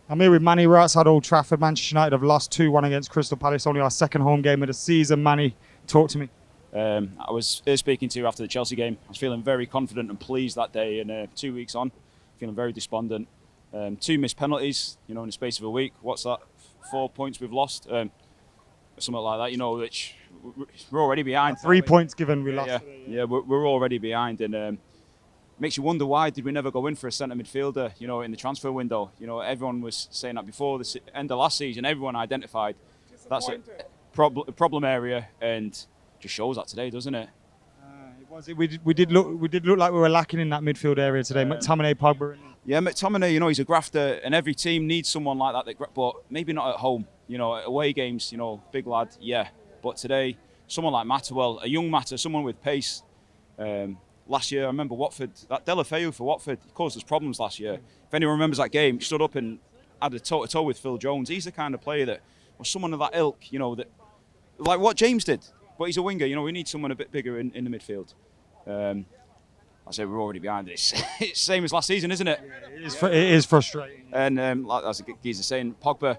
I'm here with Manny. We're outside Old Trafford. Manchester United have lost 2-1 against Crystal Palace. Only our second home game of the season. Manny, talk to me. I was speaking to you after the Chelsea game. I was feeling very confident and pleased that day, and 2 weeks on, feeling very despondent. 2 missed penalties, in the space of a week. What's that? 4 points we've lost, something like that. Which we're already behind. 3 points given, we lost. Yeah, we're already behind, and makes you wonder why did we never go in for a centre midfielder, in the transfer window. Everyone was saying that before the end of last season. Everyone identified that's a problem area, and just shows that today, doesn't it? We did look like we were lacking in that midfield area today. McTominay, Pogba. Yeah, McTominay, he's a grafter, and every team needs someone like that. But maybe not at home. Away games, big lad, yeah. But today, someone like Matterwell, a young Matter, someone with pace. Last year, I remember Watford, that Delafeu for Watford caused us problems last year. If anyone remembers that game, he stood up and had a toe-to-toe with Phil Jones. He's the kind of player that, or someone of that ilk, that, like what James did. But he's a winger, we need someone a bit bigger in the midfield. I say we're already behind this. It's the same as last season, isn't it? Yeah, it is frustrating. And like as Geezer saying, Pogba,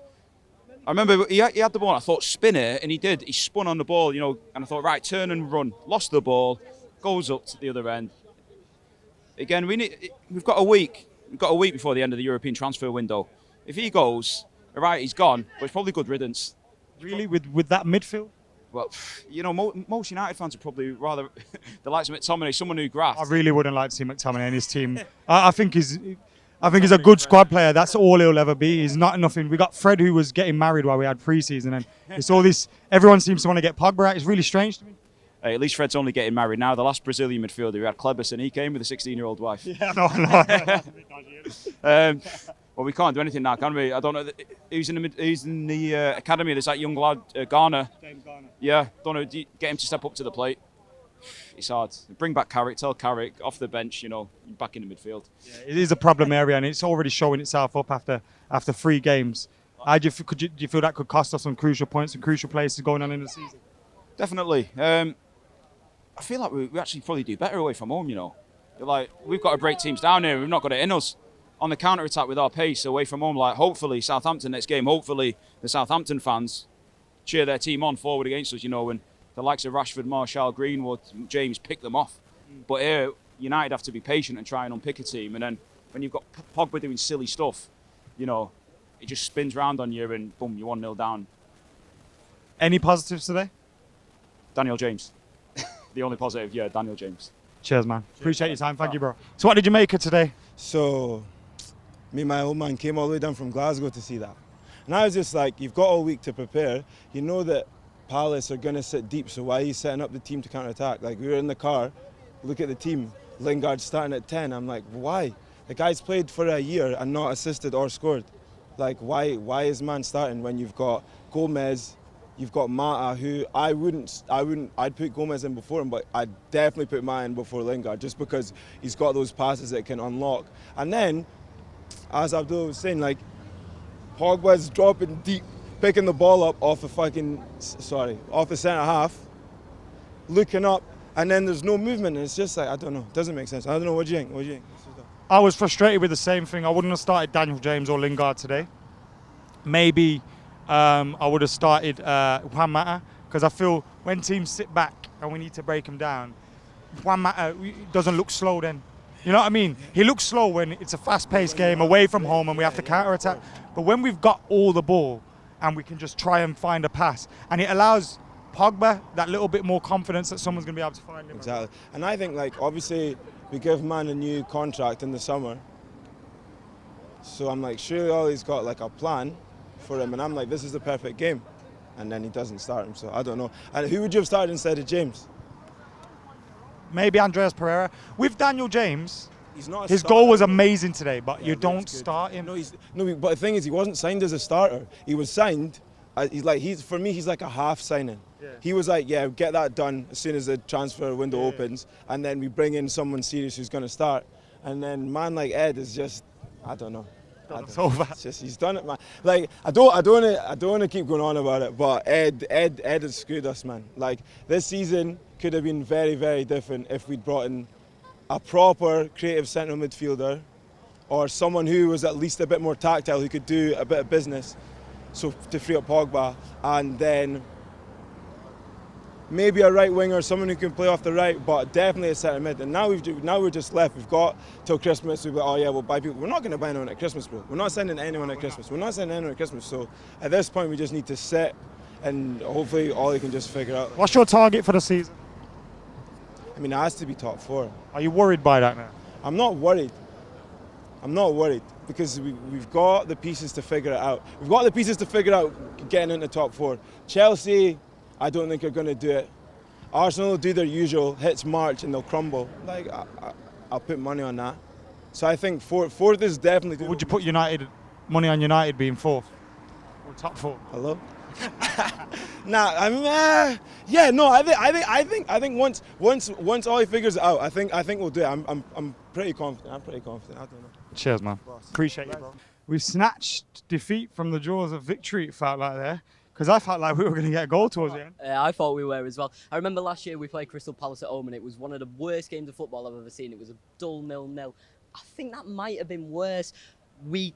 I remember he had the ball, and I thought spin it, and he did. He spun on the ball, and I thought, right, turn and run. Lost the ball, goes up to the other end. Again, we've got a week. We've got a week before the end of the European transfer window. If he goes, all right, he's gone, but it's probably good riddance. Really, with that midfield? Well, most United fans are probably rather the likes of McTominay, someone who grafts. I really wouldn't like to see McTominay in his team. I think he's a good squad player. That's all he'll ever be. He's not nothing. We got Fred, who was getting married while we had pre-season, and it's all this. Everyone seems to want to get Pogba out. It's really strange to me. Hey, at least Fred's only getting married now. The last Brazilian midfielder who had Kleberson, he came with a 16-year-old wife. Yeah, no. Well, we can't do anything now, can we? I don't know. He's in the academy. There's that young lad, Garner. James Garner. Yeah, don't know. Get him to step up to the plate. It's hard. Bring back Carrick. Tell Carrick off the bench. Back in the midfield. Yeah, it is a problem area, and it's already showing itself up after 3 games. Do you feel that could cost us some crucial points and crucial places going on in the season? Definitely. I feel like we actually probably do better away from home. Like we've got to break teams down here. We've not got it in us. On the counter-attack with our pace away from home, like hopefully Southampton next game, hopefully the Southampton fans cheer their team on forward against us, when the likes of Rashford, Martial, Greenwood, James pick them off. But here, United have to be patient and try and unpick a team. And then when you've got Pogba doing silly stuff, it just spins round on you and boom, you're 1-0 down. Any positives today? Daniel James. The only positive, yeah, Daniel James. Cheers, man. Appreciate your time. Thank you, bro. So what did you make of today? So, me and my old man came all the way down from Glasgow to see that. And I was just like, you've got all week to prepare. You know that Palace are going to sit deep, so why are you setting up the team to counter-attack? Like, we were in the car, look at the team. Lingard starting at 10. I'm like, why? The guy's played for a year and not assisted or scored. Like, why is man starting when you've got Gomez, you've got Mata, who I'd put Gomez in before him, but I'd definitely put Mata in before Lingard, just because he's got those passes that can unlock. And then, as Abdul was saying, like, Pogba's dropping deep, picking the ball up off the centre half, looking up, and then there's no movement, and it's just like, I don't know, it doesn't make sense. I don't know, what do you think? I was frustrated with the same thing. I wouldn't have started Daniel James or Lingard today. Maybe I would have started Juan Mata, because I feel when teams sit back and we need to break them down, Juan Mata doesn't look slow then. You know what I mean? He looks slow when it's a fast-paced game away from home and we have to counter-attack. But when we've got all the ball and we can just try and find a pass, and it allows Pogba that little bit more confidence that someone's going to be able to find him. Exactly. And I think, like, obviously, we give man a new contract in the summer. So I'm like, surely Ollie's got like a plan for him, and I'm like, this is the perfect game. And then he doesn't start him, so I don't know. And who would you have started instead of James? Maybe Andreas Pereira. With Daniel James, he's not his goal was amazing today, but you don't start him. But the thing is, he wasn't signed as a starter. He was signed. For me, he's like a half signing. Yeah. He was like, yeah, get that done as soon as the transfer window opens, and then we bring in someone serious who's going to start. And then man like Ed is just, I don't know. It's just, he's done it, man. Like, I don't want to keep going on about it, but Ed has screwed us, man. Like, this season could have been very, very different if we'd brought in a proper creative central midfielder or someone who was at least a bit more tactile, who could do a bit of business, so to free up Pogba, and then maybe a right winger, someone who can play off the right, but definitely a centre mid. And now we're just left. We've got till Christmas. We've got, oh yeah, we'll buy people. We're not going to buy anyone at Christmas, bro. We're not sending anyone at Christmas. We're not sending anyone at Christmas. So at this point, we just need to sit, and hopefully Ollie can just figure out. What's your target for the season? I mean, it has to be top 4. Are you worried by that now? I'm not worried. Because we've got the pieces to figure it out. We've got the pieces to figure out getting into top 4. Chelsea, I don't think are going to do it. Arsenal will do their usual, hits March and they'll crumble. Like, I'll put money on that. So I think fourth is definitely. Would you put money on United being 4th or top 4? Hello? Nah, I mean, yeah, no. I think once Ollie figures it out, I think we'll do it. I'm pretty confident. I don't know. Cheers, man. Appreciate you, bro. We snatched defeat from the jaws of victory. It felt like there. Because I felt like we were going to get a goal towards the end. Yeah, I thought we were as well. I remember last year we played Crystal Palace at home and it was one of the worst games of football I've ever seen. It was a dull 0-0. I think that might have been worse. We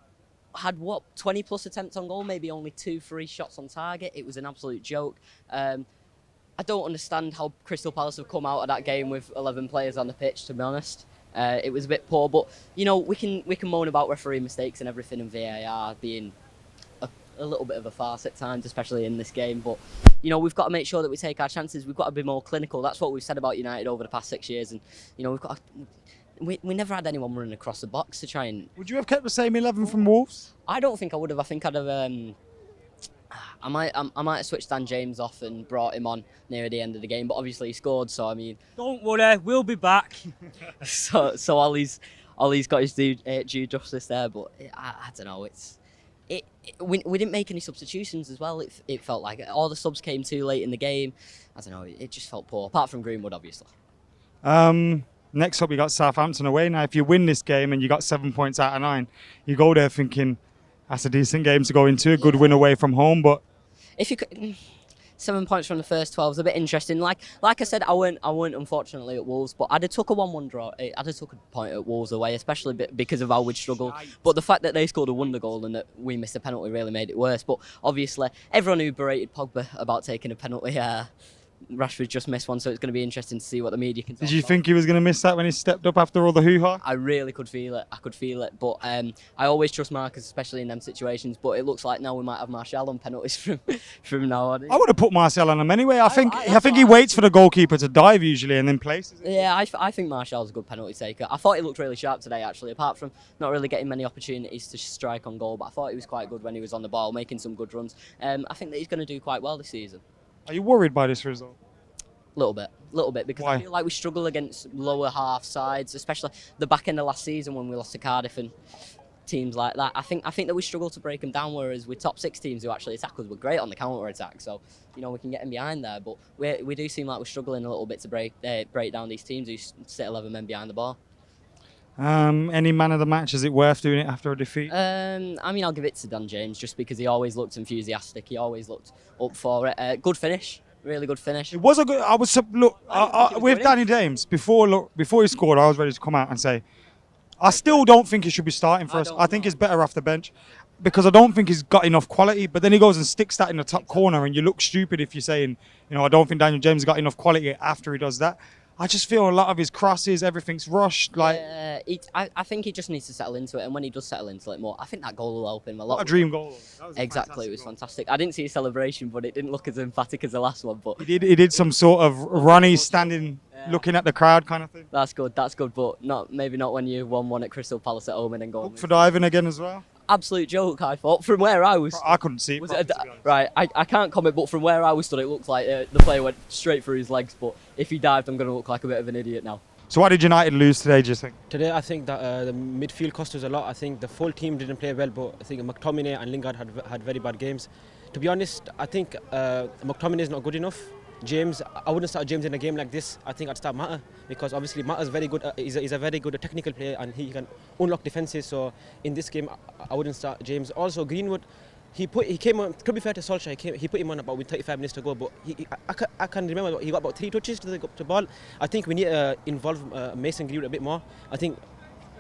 had, 20 plus attempts on goal, maybe only 2-3 shots on target. It was an absolute joke. I don't understand how Crystal Palace have come out of that game with 11 players on the pitch, to be honest. It was a bit poor, but, you know, we can moan about referee mistakes and everything and VAR being a little bit of a farce at times, especially in this game. But, you know, we've got to make sure that we take our chances. We've got to be more clinical. That's what we've said about United over the past 6 years. And, you know, we never had anyone running across the box to try and... Would you have kept the same 11 from Wolves? I don't think I would have. I think I'd have... I might have switched Dan James off and brought him on near the end of the game. But obviously he scored, so, I mean... Don't worry, we'll be back. so Ollie's got his due justice there. But I don't know, we didn't make any substitutions as well. It felt like all the subs came too late in the game. I don't know, it just felt poor, apart from Greenwood, obviously. Next up, we got Southampton away. Now, if you win this game and you got 7 points out of 9, you go there thinking that's a decent game to go into, a good win away from home. But if you could, 7 points from the first 12 is a bit interesting. Like I said, I weren't unfortunately at Wolves, but I'd have took a 1-1 draw. I'd have took a point at Wolves away, especially because of how we'd struggled. But the fact that they scored a wonder goal and that we missed a penalty really made it worse. But obviously, everyone who berated Pogba about taking a penalty, Rashford just missed one, so it's going to be interesting to see what the media can talk did you about. think he was going to miss that when he stepped up after all the hoo-ha? I really could feel it. I could feel it. But I always trust Marcus, especially in them situations. But it looks like now we might have Martial on penalties from now on. I would have put Martial on him anyway. I think he waits for the goalkeeper to dive usually and then places it. Yeah, I think Martial's a good penalty taker. I thought he looked really sharp today, actually, apart from not really getting many opportunities to strike on goal. But I thought he was quite good when he was on the ball, making some good runs. I think that he's going to do quite well this season. Are you worried by this result? Little bit, because Why? I feel like we struggle against lower half sides, especially the back end of last season when we lost to Cardiff and teams like that. I think that we struggle to break them down, whereas with top 6 teams who actually attack us, we're great on the counter attack. So, you know, we can get them behind there, but we do seem like we're struggling a little bit to break down these teams who sit 11 men behind the ball. Any man of the match, is it worth doing it after a defeat? I mean, I'll give it to Dan James just because he always looked enthusiastic. He always looked up for it. Good finish. Really good finish. It was a good. With Danny James before he scored, I was ready to come out and say, I still don't think he should be starting for us. I think he's better off the bench because I don't think he's got enough quality. But then he goes and sticks that in the top corner, and you look stupid if you're saying, you know, I don't think Daniel James has got enough quality after he does that. I just feel a lot of his crosses, everything's rushed. Like, I think he just needs to settle into it, and when he does settle into it more, I think that goal will help him a lot. What a dream goal! Exactly, it was fantastic. I didn't see a celebration, but it didn't look as emphatic as the last one. But he did some sort of Ronnie standing, looking at the crowd kind of thing. That's good, but maybe not when you won one at Crystal Palace at home and then go. Look for diving again as well. Absolute joke, I thought. From where I was, I couldn't see it. Right, I can't comment, but from where I was stood, it looked like the player went straight through his legs. But if he dived, I'm going to look like a bit of an idiot now. So why did United lose today, do you think? Today, I think that the midfield cost us a lot. I think the full team didn't play well, but I think McTominay and Lingard had very bad games. To be honest, I think McTominay is not good enough. James, I wouldn't start James in a game like this. I think I'd start Mata because obviously Mata's very good. He's a very good technical player and he can unlock defenses. So in this game, I wouldn't start James. Also Greenwood, he came on. To be fair to Solskjaer, he put him on about with 35 minutes to go. But I can remember he got about 3 touches to the ball. I think we need to involve Mason Greenwood a bit more. I think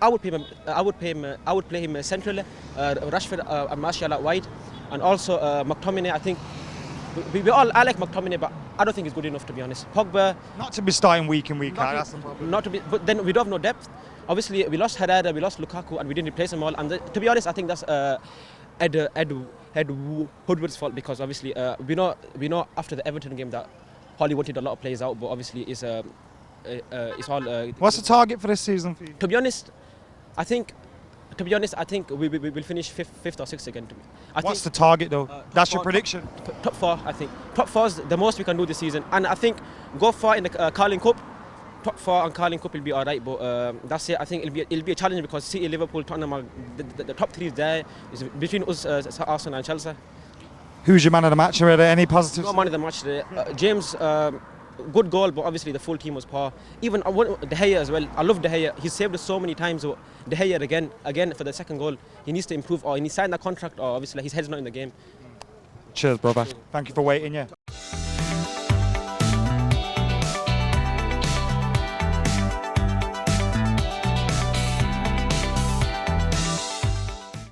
I would play him central. Rashford and Martial out wide, and also McTominay. I think I like McTominay, but I don't think he's good enough, to be honest. Pogba, Not to be starting week in, week out. That's the problem. not to be, but then we don't have no depth. Obviously, we lost Herrera, we lost Lukaku, and we didn't replace them all. And to be honest, I think that's Ed Woodward's fault, because obviously we know after the Everton game that Holly wanted a lot of players out, but obviously it's all. What's the target for this season for you? To be honest, I think we will finish fifth or sixth again. What's the target though? That's your prediction? Top four, I think. Top four is the most we can do this season, and I think go far in the Carling Cup. Top four and Carling Cup will be alright, but that's it. I think it'll be a challenge, because City, Liverpool, Tottenham, are the top three is there. It's between us, Arsenal and Chelsea. Who's your man of the match? Are there any positives? No man of the match today. James, good goal, but obviously the full team was poor. Even De Gea as well. I love De Gea. He's saved us so many times. So De Gea again for the second goal. He needs to improve, or he needs to sign that contract, or obviously his head's not in the game. Cheers, brother. Thank you for waiting. Yeah.